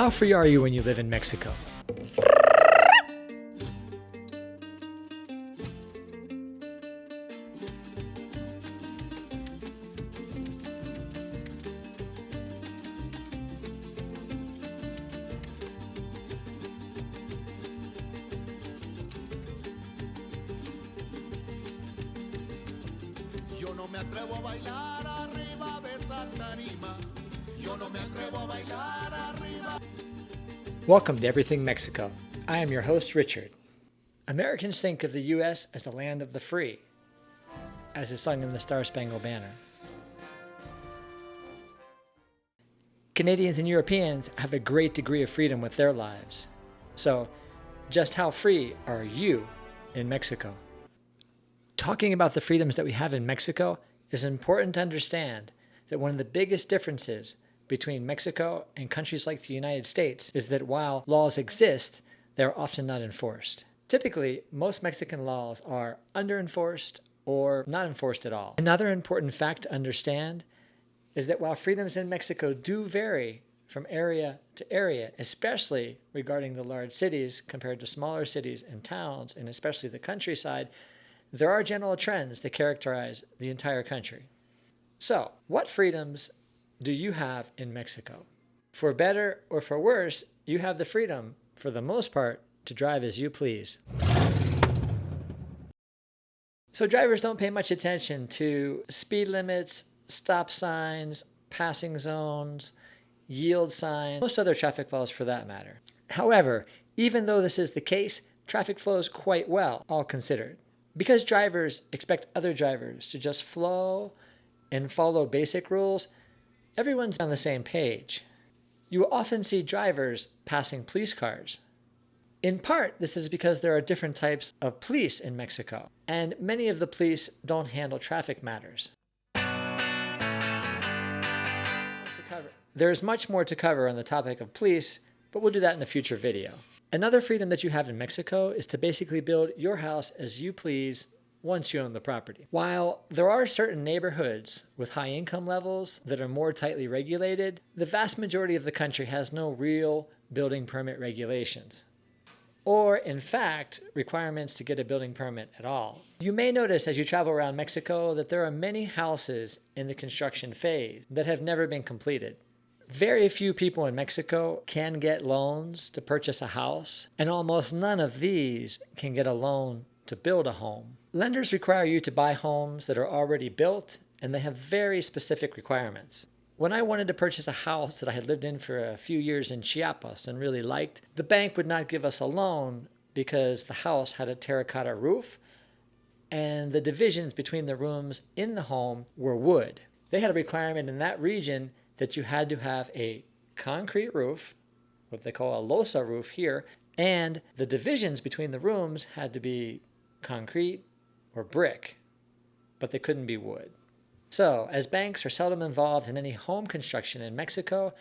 How free are you when you live in Mexico? Yo no me atrevo a bailar arriba de esa tarima. Yo no me atrevo a bailar arriba. Welcome to Everything Mexico. I am your host, Richard. Americans think of the U.S. as the land of the free, as is sung in the Star-Spangled Banner. Canadians and Europeans have a great degree of freedom with their lives. So, just how free are you in Mexico? Talking about the freedoms that we have in Mexico, it's important to understand that one of the biggest differences between Mexico and countries like the United States is that while laws exist, they're often not enforced. Typically, most Mexican laws are under-enforced or not enforced at all. Another important fact to understand is that while freedoms in Mexico do vary from area to area, especially regarding the large cities compared to smaller cities and towns, and especially the countryside, there are general trends that characterize the entire country. So, what freedoms do you have in Mexico? For better or for worse, you have the freedom, for the most part, to drive as you please. So drivers don't pay much attention to speed limits, stop signs, passing zones, yield signs, most other traffic laws for that matter. However, even though this is the case, traffic flows quite well, all considered. Because drivers expect other drivers to just flow and follow basic rules, everyone's on the same page. You will often see drivers passing police cars. In part, this is because there are different types of police in Mexico, and many of the police don't handle traffic matters. There is much more to cover on the topic of police, but we'll do that in a future video. Another freedom that you have in Mexico is to basically build your house as you please once you own the property. While there are certain neighborhoods with high income levels that are more tightly regulated, the vast majority of the country has no real building permit regulations, or in fact, requirements to get a building permit at all. You may notice as you travel around Mexico that there are many houses in the construction phase that have never been completed. Very few people in Mexico can get loans to purchase a house, and almost none of these can get a loan to build a home. Lenders require you to buy homes that are already built, and they have very specific requirements. When I wanted to purchase a house that I had lived in for a few years in Chiapas and really liked, the bank would not give us a loan because the house had a terracotta roof, and the divisions between the rooms in the home were wood. They had a requirement in that region that you had to have a concrete roof, what they call a losa roof here, and the divisions between the rooms had to be concrete or brick, but they couldn't be wood. So, as banks are seldom involved in any home construction in Mexico,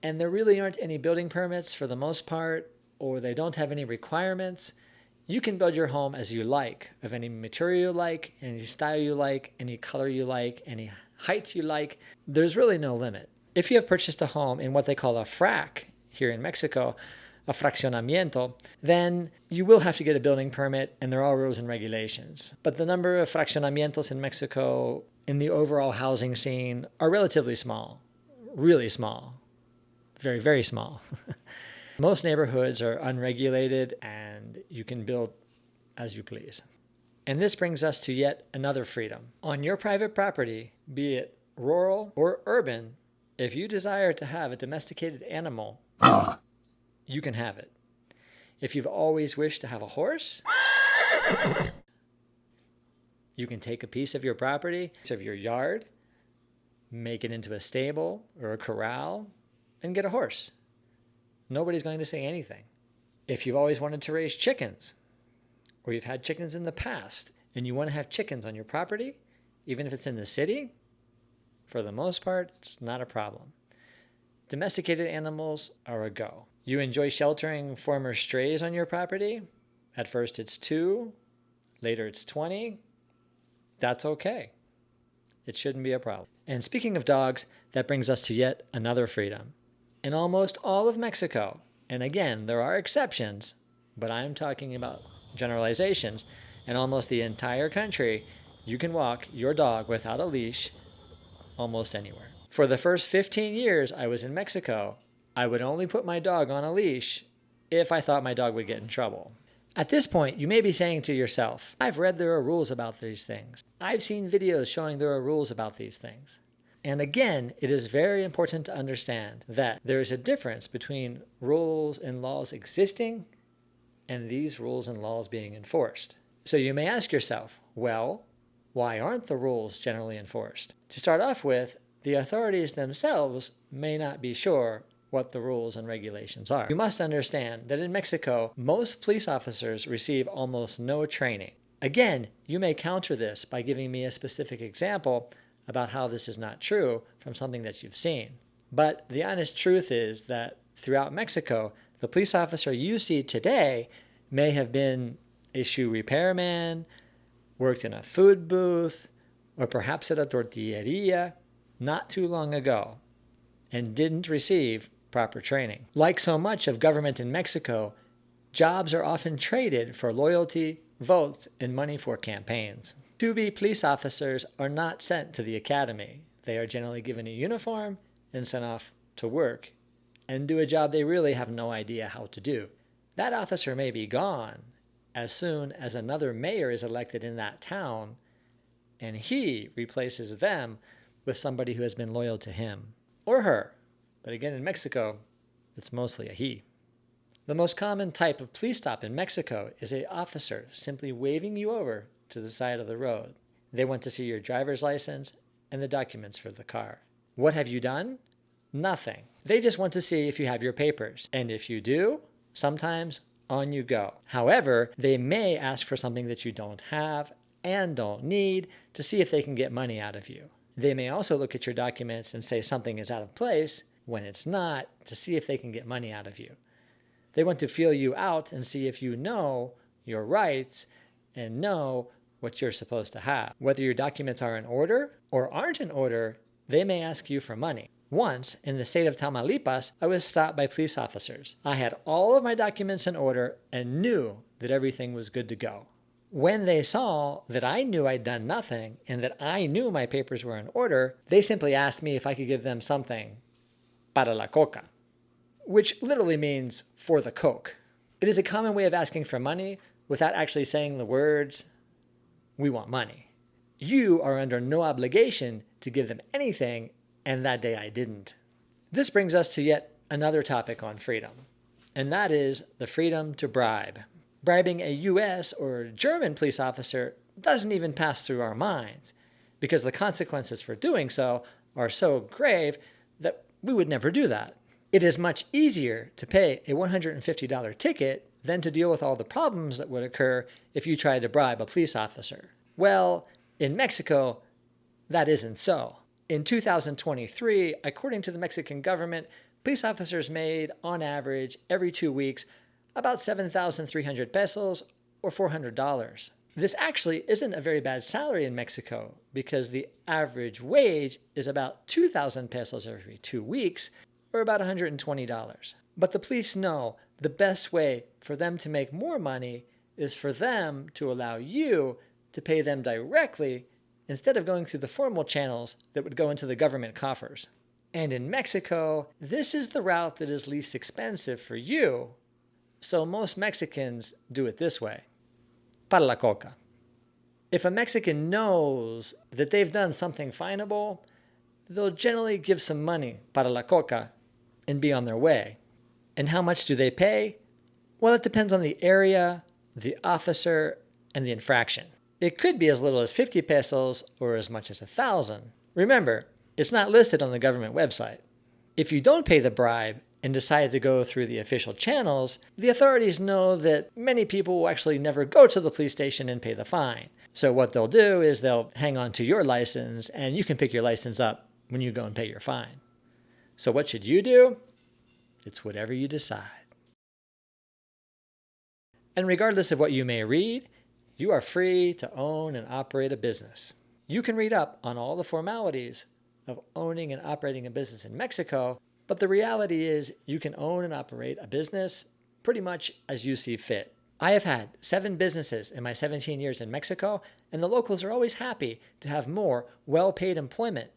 and there really aren't any building permits for the most part, or they don't have any requirements, you can build your home as you like, of any material you like, any style you like, any color you like, any height you like. There's really no limit. If you have purchased a home in what they call a frac here in Mexico, a fraccionamiento, then you will have to get a building permit, and there are rules and regulations. But the number of fraccionamientos in Mexico in the overall housing scene are relatively small, really small, very, very small. Most neighborhoods are unregulated, and you can build as you please. And this brings us to yet another freedom. On your private property, be it rural or urban, if you desire to have a domesticated animal, you can have it. If you've always wished to have a horse, you can take a piece of your property, of your yard, make it into a stable or a corral, and get a horse. Nobody's going to say anything. If you've always wanted to raise chickens, or you've had chickens in the past, and you want to have chickens on your property, even if it's in the city, for the most part, it's not a problem. Domesticated animals are a go. You enjoy sheltering former strays on your property? At first it's 2, later it's 20. That's okay. It shouldn't be a problem. And speaking of dogs, that brings us to yet another freedom. In almost all of Mexico, and again, there are exceptions, but I'm talking about generalizations, in almost the entire country, you can walk your dog without a leash almost anywhere. For the first 15 years I was in Mexico, I would only put my dog on a leash if I thought my dog would get in trouble. At this point, you may be saying to yourself, I've read there are rules about these things. I've seen videos showing there are rules about these things. And again, it is very important to understand that there is a difference between rules and laws existing and these rules and laws being enforced. So you may ask yourself, well, why aren't the rules generally enforced? To start off with, the authorities themselves may not be sure what the rules and regulations are. You must understand that in Mexico, most police officers receive almost no training. Again, you may counter this by giving me a specific example about how this is not true from something that you've seen. But the honest truth is that throughout Mexico, the police officer you see today may have been a shoe repairman, worked in a food booth, or perhaps at a tortilleria not too long ago, and didn't receive proper training. Like so much of government in Mexico, jobs are often traded for loyalty, votes, and money for campaigns. To-be police officers are not sent to the academy. They are generally given a uniform and sent off to work and do a job they really have no idea how to do. That officer may be gone as soon as another mayor is elected in that town, and he replaces them with somebody who has been loyal to him or her. But again, in Mexico, it's mostly a he. The most common type of police stop in Mexico is an officer simply waving you over to the side of the road. They want to see your driver's license and the documents for the car. What have you done? Nothing. They just want to see if you have your papers. And if you do, sometimes on you go. However, they may ask for something that you don't have and don't need to see if they can get money out of you. They may also look at your documents and say something is out of place when it's not to see if they can get money out of you. They want to feel you out and see if you know your rights and know what you're supposed to have. Whether your documents are in order or aren't in order, they may ask you for money. Once, in the state of Tamaulipas, I was stopped by police officers. I had all of my documents in order and knew that everything was good to go. When they saw that I knew I'd done nothing and that I knew my papers were in order, they simply asked me if I could give them something para la coca, which literally means for the coke. It is a common way of asking for money without actually saying the words, "We want money." You are under no obligation to give them anything, and that day I didn't. This brings us to yet another topic on freedom, and that is the freedom to bribe. Bribing a US or German police officer doesn't even pass through our minds, because the consequences for doing so are so grave that we would never do that. It is much easier to pay a $150 ticket than to deal with all the problems that would occur if you tried to bribe a police officer. Well, in Mexico, that isn't so. In 2023, according to the Mexican government, police officers made, on average, every 2 weeks, about 7,300 pesos or $400. This actually isn't a very bad salary in Mexico because the average wage is about 2,000 pesos every 2 weeks or about $120. But the police know the best way for them to make more money is for them to allow you to pay them directly instead of going through the formal channels that would go into the government coffers. And in Mexico, this is the route that is least expensive for you, so most Mexicans do it this way, para la coca. If a Mexican knows that they've done something finable, they'll generally give some money para la coca and be on their way. And how much do they pay? Well, it depends on the area, the officer, and the infraction. It could be as little as 50 pesos or as much as 1,000. Remember, it's not listed on the government website. If you don't pay the bribe and decide to go through the official channels, the authorities know that many people will actually never go to the police station and pay the fine. So what they'll do is they'll hang on to your license and you can pick your license up when you go and pay your fine. So what should you do? It's whatever you decide. And regardless of what you may read, you are free to own and operate a business. You can read up on all the formalities of owning and operating a business in Mexico But the reality is you can own and operate a business pretty much as you see fit. I have had 7 businesses in my 17 years in Mexico, and the locals are always happy to have more well-paid employment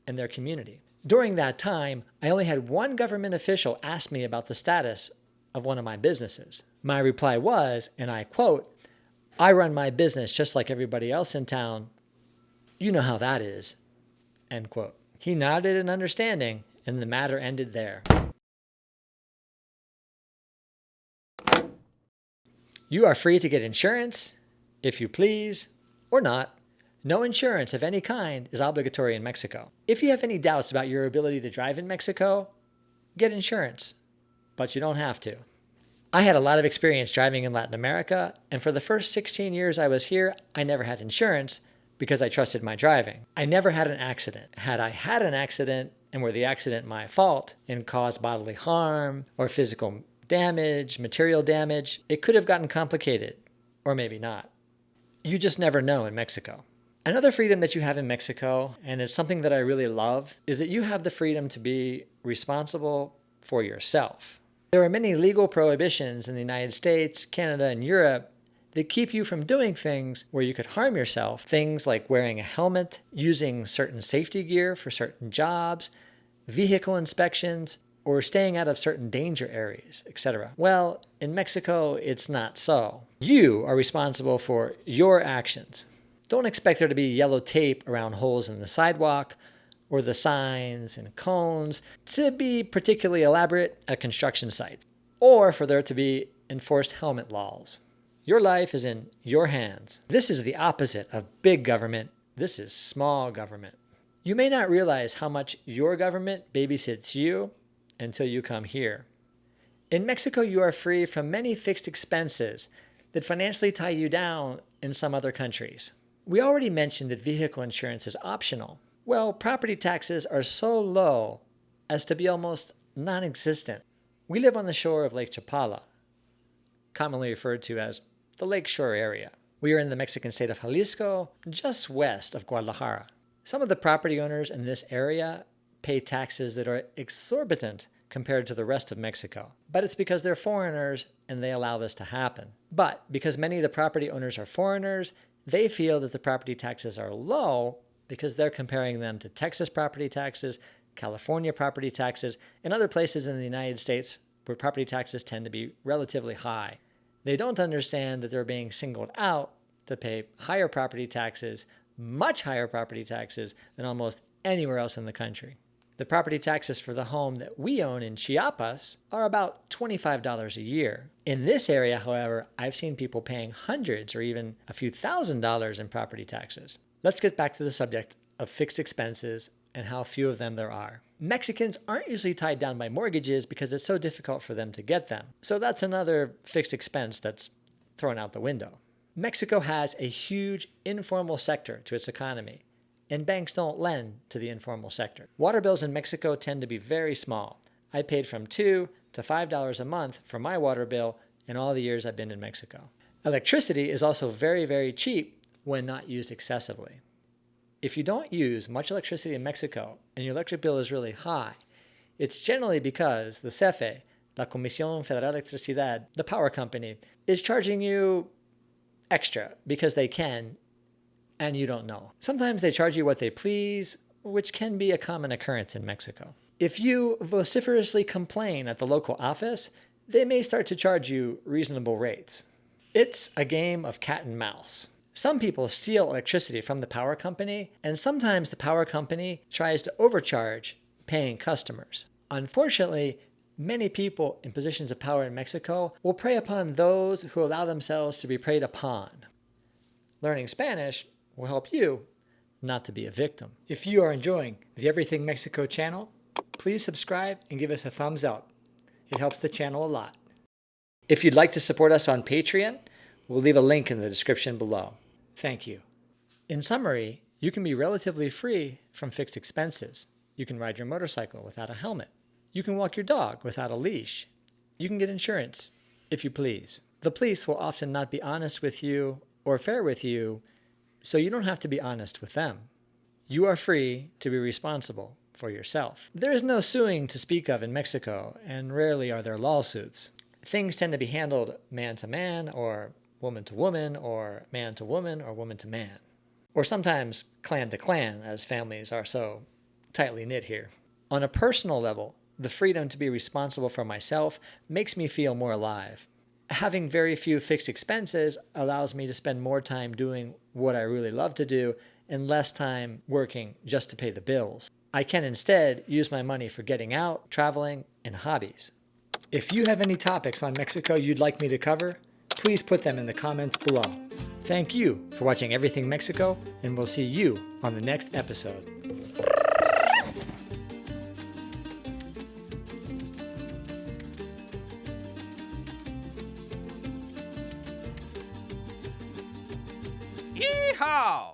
in their community. During that time, I only had one government official ask me about the status of one of my businesses. My reply was, and I quote, "I run my business just like everybody else in town. You know how that is." End quote. He nodded in understanding, and the matter ended there. You are free to get insurance, if you please, or not. No insurance of any kind is obligatory in Mexico. If you have any doubts about your ability to drive in Mexico, get insurance, but you don't have to. I had a lot of experience driving in Latin America, and for the first 16 years I was here, I never had insurance because I trusted my driving. I never had an accident. Had I had an accident, and were the accident my fault and caused bodily harm or physical damage, material damage, it could have gotten complicated, or maybe not. You just never know in Mexico. Another freedom that you have in Mexico, and it's something that I really love, is that you have the freedom to be responsible for yourself. There are many legal prohibitions in the United States, Canada, and Europe that keep you from doing things where you could harm yourself. Things like wearing a helmet, using certain safety gear for certain jobs, vehicle inspections, or staying out of certain danger areas, etc. Well, in Mexico, it's not so. You are responsible for your actions. Don't expect there to be yellow tape around holes in the sidewalk or the signs and cones to be particularly elaborate at construction sites, or for there to be enforced helmet laws. Your life is in your hands. This is the opposite of big government. This is small government. You may not realize how much your government babysits you until you come here. In Mexico, you are free from many fixed expenses that financially tie you down in some other countries. We already mentioned that vehicle insurance is optional. Well, property taxes are so low as to be almost non-existent. We live on the shore of Lake Chapala, commonly referred to as the lakeshore area. We are in the Mexican state of Jalisco, just west of Guadalajara. Some of the property owners in this area pay taxes that are exorbitant compared to the rest of Mexico. But it's because they're foreigners and they allow this to happen. But because many of the property owners are foreigners, they feel that the property taxes are low because they're comparing them to Texas property taxes, California property taxes, and other places in the United States where property taxes tend to be relatively high. They don't understand that they're being singled out to pay higher property taxes, much higher property taxes than almost anywhere else in the country. The property taxes for the home that we own in Chiapas are about $25 a year. In this area, however, I've seen people paying hundreds or even a few $1,000s in property taxes. Let's get back to the subject of fixed expenses and how few of them there are. Mexicans aren't usually tied down by mortgages because it's so difficult for them to get them. So that's another fixed expense that's thrown out the window. Mexico has a huge informal sector to its economy, and banks don't lend to the informal sector. Water bills in Mexico tend to be very small. I paid from $2 to $5 a month for my water bill in all the years I've been in Mexico. Electricity is also very, very cheap when not used excessively. If you don't use much electricity in Mexico and your electric bill is really high, it's generally because the CFE, la Comisión Federal de Electricidad, the power company, is charging you extra because they can and you don't know. Sometimes they charge you what they please, which can be a common occurrence in Mexico. If you vociferously complain at the local office, they may start to charge you reasonable rates. It's a game of cat and mouse. Some people steal electricity from the power company, and sometimes the power company tries to overcharge paying customers. Unfortunately, many people in positions of power in Mexico will prey upon those who allow themselves to be preyed upon. Learning Spanish will help you not to be a victim. If you are enjoying the Everything Mexico channel, please subscribe and give us a thumbs up. It helps the channel a lot. If you'd like to support us on Patreon, we'll leave a link in the description below. Thank you. In summary, you can be relatively free from fixed expenses. You can ride your motorcycle without a helmet. You can walk your dog without a leash. You can get insurance, if you please. The police will often not be honest with you or fair with you, so you don't have to be honest with them. You are free to be responsible for yourself. There is no suing to speak of in Mexico, and rarely are there lawsuits. Things tend to be handled man to man, or woman to woman, or man to woman, or woman to man. Or sometimes clan to clan, as families are so tightly knit here. On a personal level, the freedom to be responsible for myself makes me feel more alive. Having very few fixed expenses allows me to spend more time doing what I really love to do and less time working just to pay the bills. I can instead use my money for getting out, traveling, and hobbies. If you have any topics on Mexico you'd like me to cover, please put them in the comments below. Thank you for watching Everything Mexico, and we'll see you on the next episode. Yeehaw!